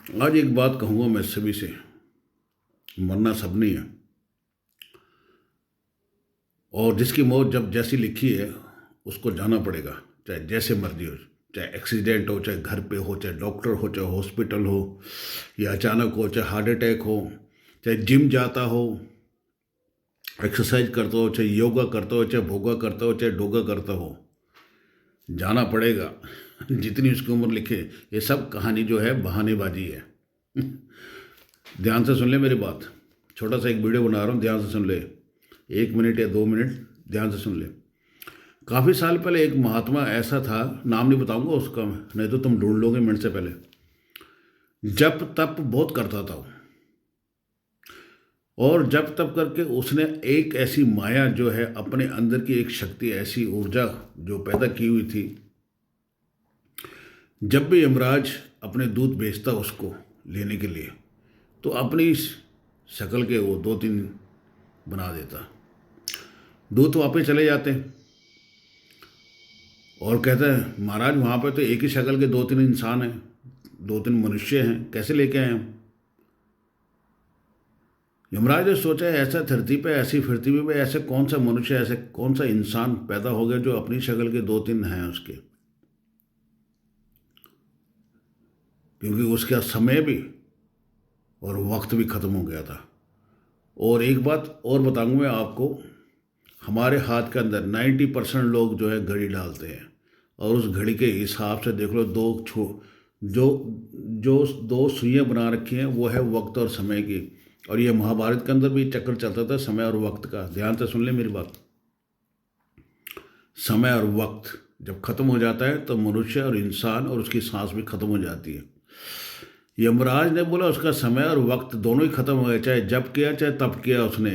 आज एक बात कहूँगा मैं सभी से, मरना सब नहीं है और जिसकी मौत जब जैसी लिखी है उसको जाना पड़ेगा, चाहे जैसे मर्जी हो, चाहे एक्सीडेंट हो, चाहे घर पे हो, चाहे डॉक्टर हो, चाहे हॉस्पिटल हो, या अचानक हो, चाहे हार्ट अटैक हो, चाहे जिम जाता हो, एक्सरसाइज करता हो, चाहे योगा करता हो, चाहे भोगा करता हो, चाहे डोगा करता हो, जाना पड़ेगा। जितनी उसकी उम्र लिखे, ये सब कहानी जो है बहानेबाजी है। ध्यान से सुन ले मेरी बात। छोटा सा एक वीडियो बना रहा हूँ, ध्यान से सुन ले। 1 मिनट या 2 मिनट ध्यान से सुन ले। काफ़ी साल पहले एक महात्मा ऐसा था, नाम नहीं बताऊंगा उसका, नहीं तो तुम ढूंढ लोगे मिनट से पहले। जप तप बहुत करता था वो, और जप तप करके उसने एक ऐसी माया जो है अपने अंदर की एक शक्ति, ऐसी ऊर्जा जो पैदा की हुई थी, जब भी यमराज अपने दूत भेजता उसको लेने के लिए तो अपनी शक्ल के वो 2-3 बना देता। दूत वापस चले जाते और कहते हैं महाराज वहाँ पे तो एक ही शक्ल के 2-3 इंसान हैं, 2-3 मनुष्य हैं, कैसे लेके आए हम। यमराज ने सोचा ऐसा धरती पे, ऐसी पृथ्वी पे ऐसे कौन सा मनुष्य, ऐसे कौन सा इंसान पैदा हो गया जो अपनी शक्ल के 2-3 हैं उसके, क्योंकि उसका समय भी और वक्त भी ख़त्म हो गया था। और एक बात और बताऊंगा मैं आपको, हमारे हाथ के अंदर 90% लोग जो है घड़ी डालते हैं, और उस घड़ी के हिसाब से देख लो जो जो 2 सुइयाँ बना रखी हैं वो है वक्त और समय की। और ये महाभारत के अंदर भी चक्कर चलता था समय और वक्त का। ध्यान से सुन ले मेरी बात। समय और वक्त जब खत्म हो जाता है तो मनुष्य और इंसान और उसकी सांस भी खत्म हो जाती है। यमराज ने बोला उसका समय और वक्त दोनों ही खत्म हो गए, चाहे जप किया चाहे तप किया उसने,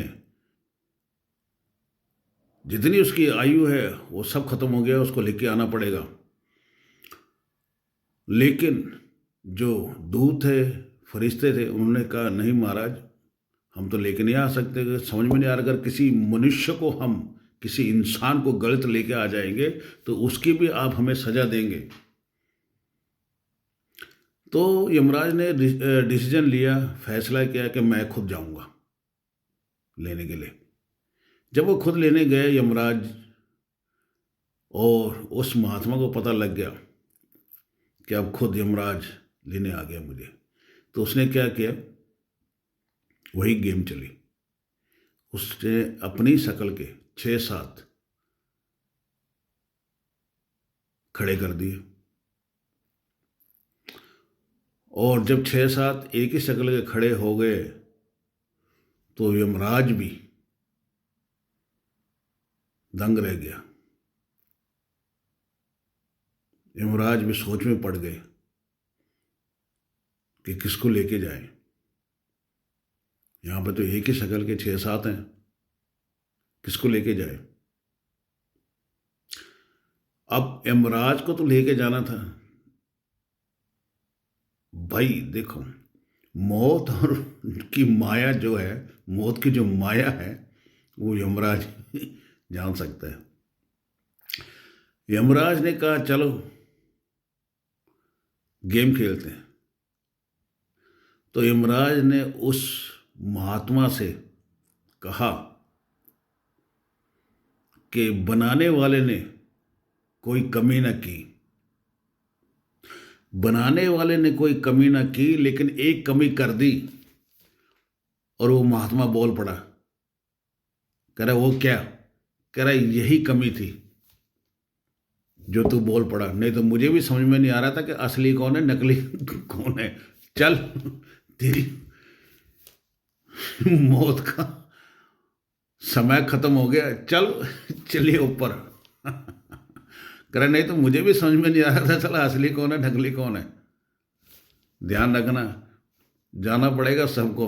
जितनी उसकी आयु है वो सब खत्म हो गया, उसको लेके आना पड़ेगा। लेकिन जो दूत थे, फरिश्ते थे, उन्होंने कहा नहीं महाराज, हम तो लेके नहीं आ सकते, समझ में नहीं आ रहा, अगर किसी मनुष्य को हम, किसी इंसान को गलत लेके आ जाएंगे तो उसकी भी आप हमें सजा देंगे। तो यमराज ने डिसीजन लिया, फैसला किया कि मैं खुद जाऊंगा लेने के लिए। जब वो खुद लेने गए यमराज, और उस महात्मा को पता लग गया कि अब खुद यमराज लेने आ गया मुझे, तो उसने क्या किया, वही गेम चली। उसने अपनी शक्ल के 6-7 खड़े कर दिए, और जब 6-7 एक ही शक्ल के खड़े हो गए तो यमराज भी दंग रह गया। यमराज भी सोच में पड़ गए कि किसको लेके जाएं। यहाँ पे तो एक ही शक्ल के 6-7 हैं, किसको लेके जाए। अब यमराज को तो लेके जाना था भाई। देखो, मौत और की माया जो है, मौत की जो माया है वो यमराज जान सकता है। यमराज ने कहा चलो गेम खेलते हैं। तो यमराज ने उस महात्मा से कहा कि बनाने वाले ने कोई कमी न की, बनाने वाले ने कोई कमी न की, लेकिन एक कमी कर दी। और वो महात्मा बोल पड़ा, कह रहा वो क्या, कह रहा यही कमी थी जो तू बोल पड़ा, नहीं तो मुझे भी समझ में नहीं आ रहा था कि असली कौन है नकली कौन है। चल तेरी मौत का समय खत्म हो गया, चल चलिए ऊपर। करे नहीं तो मुझे भी समझ में नहीं आ रहा था चला असली कौन है नकली कौन है। ध्यान रखना, जाना पड़ेगा सबको।